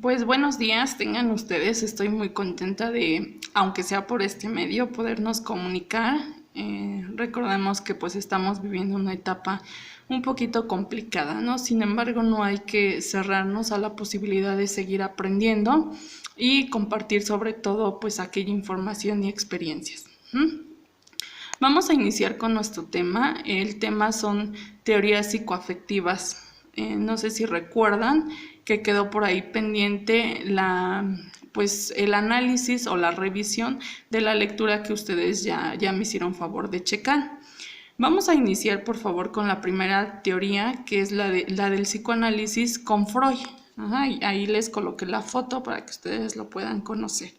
Pues buenos días, tengan ustedes. Estoy muy contenta de, aunque sea por este medio, podernos comunicar. Recordemos que pues estamos viviendo una etapa un poquito complicada, ¿no? Sin embargo, no hay que cerrarnos a la posibilidad de seguir aprendiendo y compartir sobre todo pues aquella información y experiencias. Vamos a iniciar con nuestro tema. El tema son teorías psicoafectivas. No sé si recuerdan que quedó por ahí pendiente pues el análisis o la revisión de la lectura que ustedes ya me hicieron favor de checar. Vamos a iniciar por favor con la primera teoría, que es la del psicoanálisis con Freud. Ajá, y ahí les coloqué la foto para que ustedes lo puedan conocer.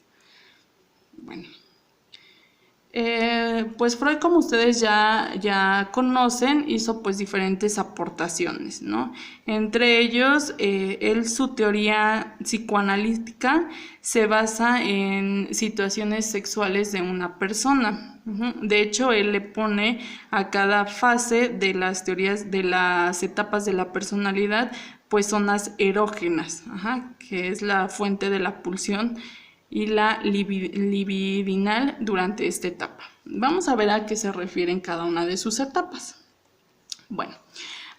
Bueno. Pues Freud, como ustedes ya conocen, hizo pues diferentes aportaciones, ¿no? Entre ellos, su teoría psicoanalítica se basa en situaciones sexuales de una persona. De hecho, él le pone a cada fase de las teorías, de las etapas de la personalidad, pues zonas erógenas, que es la fuente de la pulsión y la libidinal durante esta etapa. Vamos a ver a qué se refieren cada una de sus etapas. Bueno,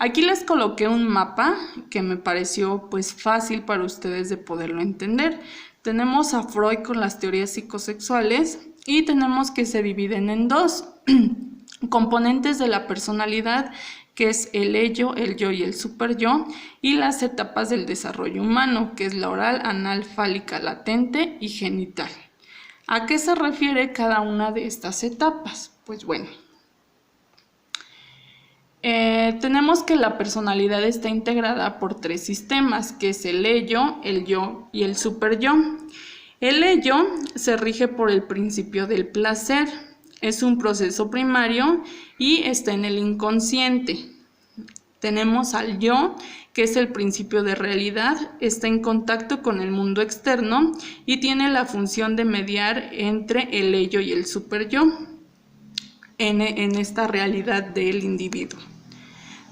aquí les coloqué un mapa que me pareció pues fácil para ustedes de poderlo entender. Tenemos a Freud con las teorías psicosexuales y tenemos que se dividen en dos componentes de la personalidad, que es el ello, el yo y el superyo, y las etapas del desarrollo humano, que es la oral, anal, fálica, latente y genital. ¿A qué se refiere cada una de estas etapas? Pues bueno, tenemos que la personalidad está integrada por tres sistemas, que es el ello, el yo y el superyo. El ello se rige por el principio del placer. Es un proceso primario y está en el inconsciente. Tenemos al yo, que es el principio de realidad, está en contacto con el mundo externo y tiene la función de mediar entre el ello y el superyo en esta realidad del individuo.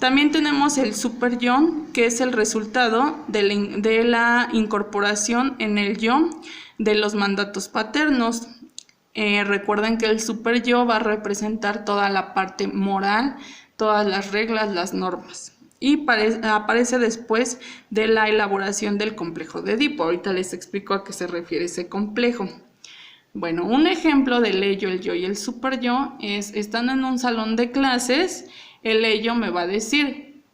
También tenemos el superyo, que es el resultado de la incorporación en el yo de los mandatos paternos. Recuerden que el superyo va a representar toda la parte moral, todas las reglas, las normas. Y aparece después de la elaboración del complejo de Edipo. Ahorita les explico a qué se refiere ese complejo. Bueno, un ejemplo del ello, el yo y el superyo es, estando en un salón de clases, el ello me va a decir,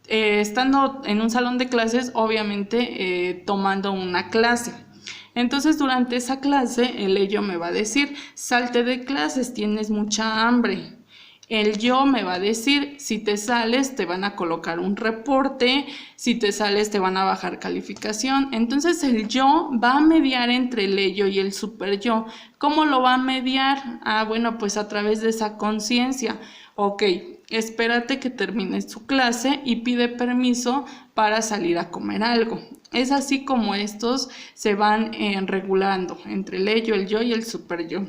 estando en un salón de clases, obviamente tomando una clase. Entonces, durante esa clase, el ello me va a decir, salte de clases, tienes mucha hambre. El yo me va a decir, si te sales te van a colocar un reporte, si te sales te van a bajar calificación. Entonces el yo va a mediar entre el ello y el superyo. ¿Cómo lo va a mediar? Bueno, pues a través de esa conciencia. Ok, espérate que termine su clase y pide permiso para salir a comer algo. Es así como estos se van regulando entre el ello, el yo y el superyo.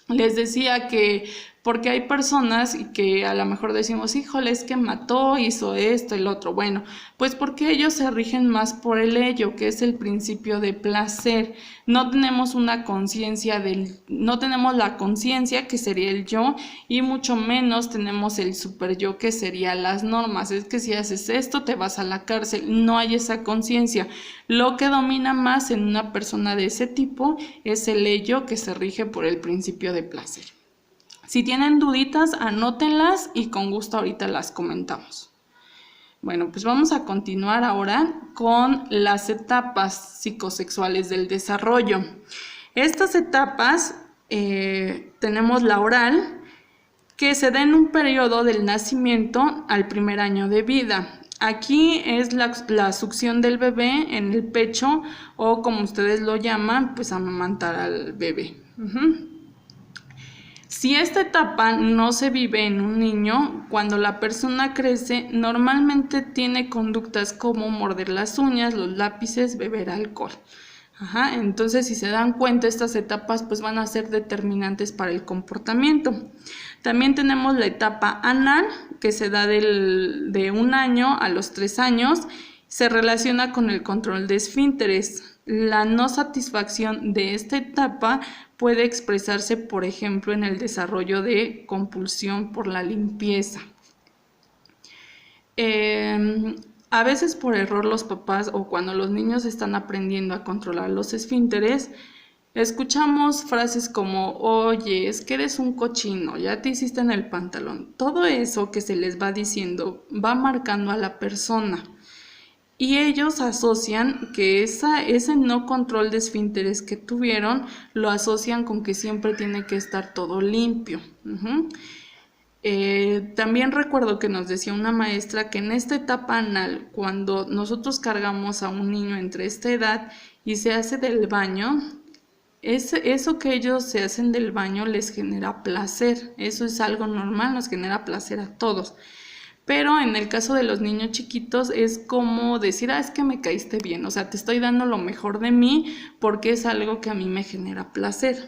Les decía que porque hay personas que a lo mejor decimos, híjole, es que mató, hizo esto, el otro. Bueno, pues porque ellos se rigen más por el ello, que es el principio de placer. No tenemos una conciencia no tenemos la conciencia, que sería el yo, y mucho menos tenemos el super yo, que sería las normas. Es que si haces esto, te vas a la cárcel. No hay esa conciencia. Lo que domina más en una persona de ese tipo es el ello, que se rige por el principio de placer. Si tienen duditas, anótenlas y con gusto ahorita las comentamos. Bueno, pues vamos a continuar ahora con las etapas psicosexuales del desarrollo. Estas etapas tenemos la oral, que se da en un periodo del nacimiento al primer año de vida. Aquí es la succión del bebé en el pecho, o como ustedes lo llaman, pues amamantar al bebé. Si esta etapa no se vive en un niño, cuando la persona crece, normalmente tiene conductas como morder las uñas, los lápices, beber alcohol. Entonces, si se dan cuenta, estas etapas pues van a ser determinantes para el comportamiento. También tenemos la etapa anal, que se da de 1 año a los 3 años. se relaciona con el control de esfínteres. La no satisfacción de esta etapa puede expresarse, por ejemplo, en el desarrollo de compulsión por la limpieza. A veces por error los papás o cuando los niños están aprendiendo a controlar los esfínteres, escuchamos frases como, oye, es que eres un cochino, ya te hiciste en el pantalón. Todo eso que se les va diciendo va marcando a la persona. Y ellos asocian que ese no control de esfínteres que tuvieron, lo asocian con que siempre tiene que estar todo limpio. También recuerdo que nos decía una maestra que en esta etapa anal, cuando nosotros cargamos a un niño entre esta edad y se hace del baño, eso que ellos se hacen del baño les genera placer. Eso es algo normal, nos genera placer a todos. Pero en el caso de los niños chiquitos es como decir, es que me caíste bien, o sea, te estoy dando lo mejor de mí porque es algo que a mí me genera placer.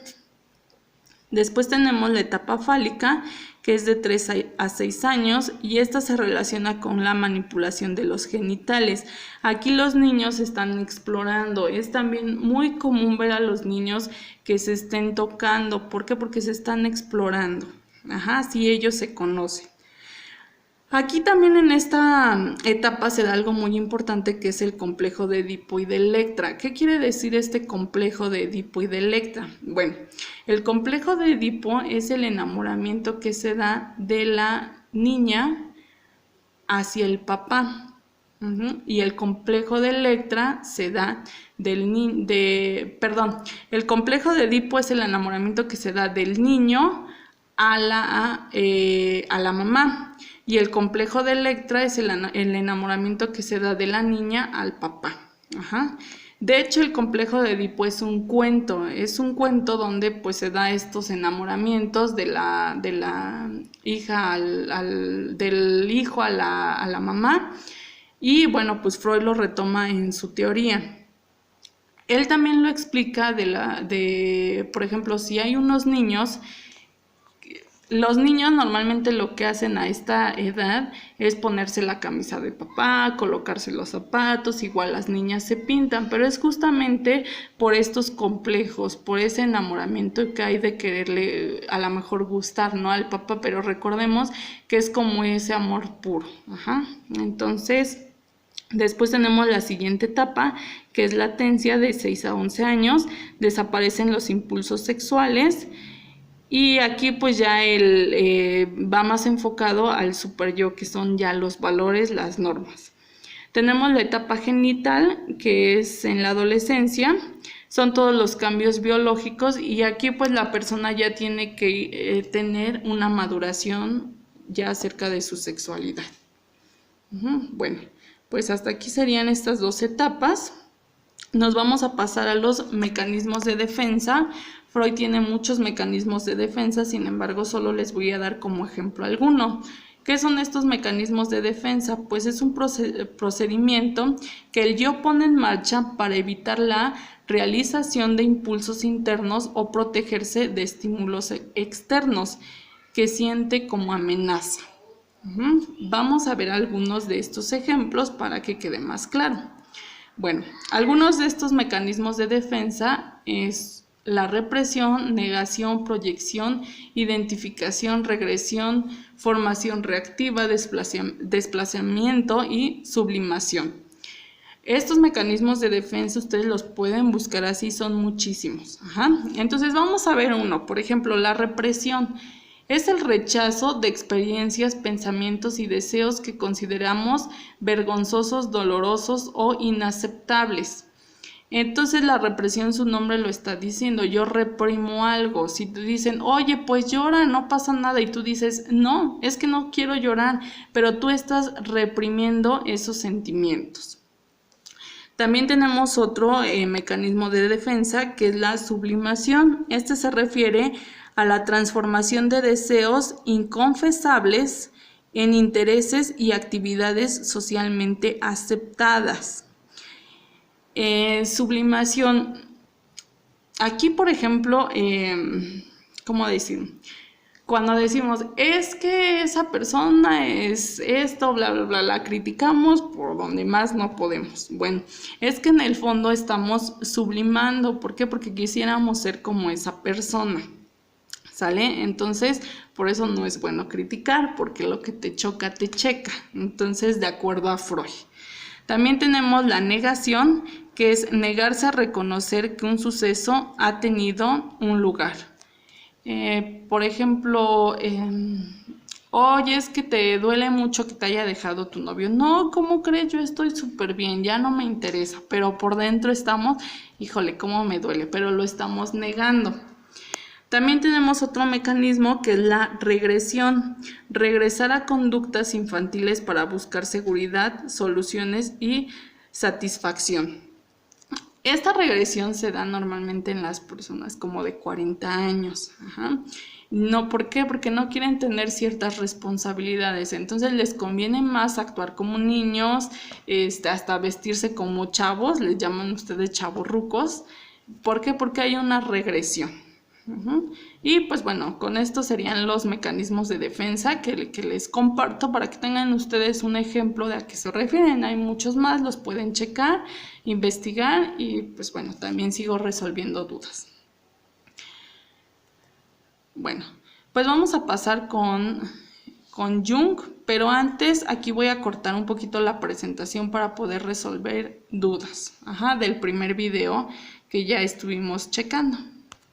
Después tenemos la etapa fálica, que es de 3 a 6 años, y esta se relaciona con la manipulación de los genitales. Aquí los niños están explorando. Es también muy común ver a los niños que se estén tocando. ¿Por qué? Porque se están explorando. Así ellos se conocen. Aquí también en esta etapa se da algo muy importante que es el complejo de Edipo y de Electra. ¿Qué quiere decir este complejo de Edipo y de Electra? Bueno, el complejo de Edipo es el enamoramiento que se da de la niña hacia el papá. Y el complejo de Electra se da el complejo de Edipo es el enamoramiento que se da del niño a la mamá. Y el complejo de Electra es el enamoramiento que se da de la niña al papá. De hecho, el complejo de Edipo es un cuento donde pues se da estos enamoramientos de la hija del hijo a la mamá. Y bueno, pues Freud lo retoma en su teoría. Él también lo explica por ejemplo, si hay unos niños. Los niños normalmente lo que hacen a esta edad es ponerse la camisa de papá, colocarse los zapatos, igual las niñas se pintan, pero es justamente por estos complejos, por ese enamoramiento que hay de quererle a lo mejor gustar, ¿no? Al papá, pero recordemos que es como ese amor puro. Entonces, después tenemos la siguiente etapa, que es latencia de 6 a 11 años, desaparecen los impulsos sexuales. Y aquí pues ya va más enfocado al superyo, que son ya los valores, las normas. Tenemos la etapa genital, que es en la adolescencia, son todos los cambios biológicos y aquí pues la persona ya tiene que tener una maduración ya acerca de su sexualidad. Bueno, pues hasta aquí serían estas dos etapas. Nos vamos a pasar a los mecanismos de defensa. Freud tiene muchos mecanismos de defensa, sin embargo, solo les voy a dar como ejemplo alguno. ¿Qué son estos mecanismos de defensa? Pues es un procedimiento que el yo pone en marcha para evitar la realización de impulsos internos o protegerse de estímulos externos que siente como amenaza. Vamos a ver algunos de estos ejemplos para que quede más claro. Bueno, algunos de estos mecanismos de defensa es la represión, negación, proyección, identificación, regresión, formación reactiva, desplazamiento y sublimación. Estos mecanismos de defensa ustedes los pueden buscar así, son muchísimos. Entonces vamos a ver uno, por ejemplo, la represión. Es el rechazo de experiencias, pensamientos y deseos que consideramos vergonzosos, dolorosos o inaceptables. Entonces la represión, su nombre lo está diciendo, yo reprimo algo. Si te dicen, oye, pues llora, no pasa nada, y tú dices, no, es que no quiero llorar, pero tú estás reprimiendo esos sentimientos. También tenemos otro mecanismo de defensa, que es la sublimación. Este se refiere a la transformación de deseos inconfesables en intereses y actividades socialmente aceptadas. Sublimación. Aquí, por ejemplo, ¿cómo decir? cuando decimos, es que esa persona es esto, bla, bla, bla, la criticamos por donde más no podemos. Bueno, es que en el fondo estamos sublimando. ¿Por qué? Porque quisiéramos ser como esa persona. ¿Sale? Entonces, por eso no es bueno criticar, porque lo que te choca, te checa. Entonces, de acuerdo a Freud. También tenemos la negación, que es negarse a reconocer que un suceso ha tenido un lugar. Por ejemplo, oye, es que te duele mucho que te haya dejado tu novio. No, ¿cómo crees? Yo estoy súper bien, ya no me interesa. Pero por dentro estamos, híjole, cómo me duele, pero lo estamos negando. También tenemos otro mecanismo que es la regresión, regresar a conductas infantiles para buscar seguridad, soluciones y satisfacción. Esta regresión se da normalmente en las personas como de 40 años. Ajá. No, ¿por qué? Porque no quieren tener ciertas responsabilidades, entonces les conviene más actuar como niños, hasta vestirse como chavos, les llaman ustedes chavorrucos. ¿Por qué? Porque hay una regresión. Y pues bueno, con esto serían los mecanismos de defensa que les comparto para que tengan ustedes un ejemplo de a qué se refieren. Hay muchos más, los pueden checar, investigar y pues bueno, también sigo resolviendo dudas. Bueno, pues vamos a pasar con Jung, pero antes aquí voy a cortar un poquito la presentación para poder resolver dudas del primer video que ya estuvimos checando.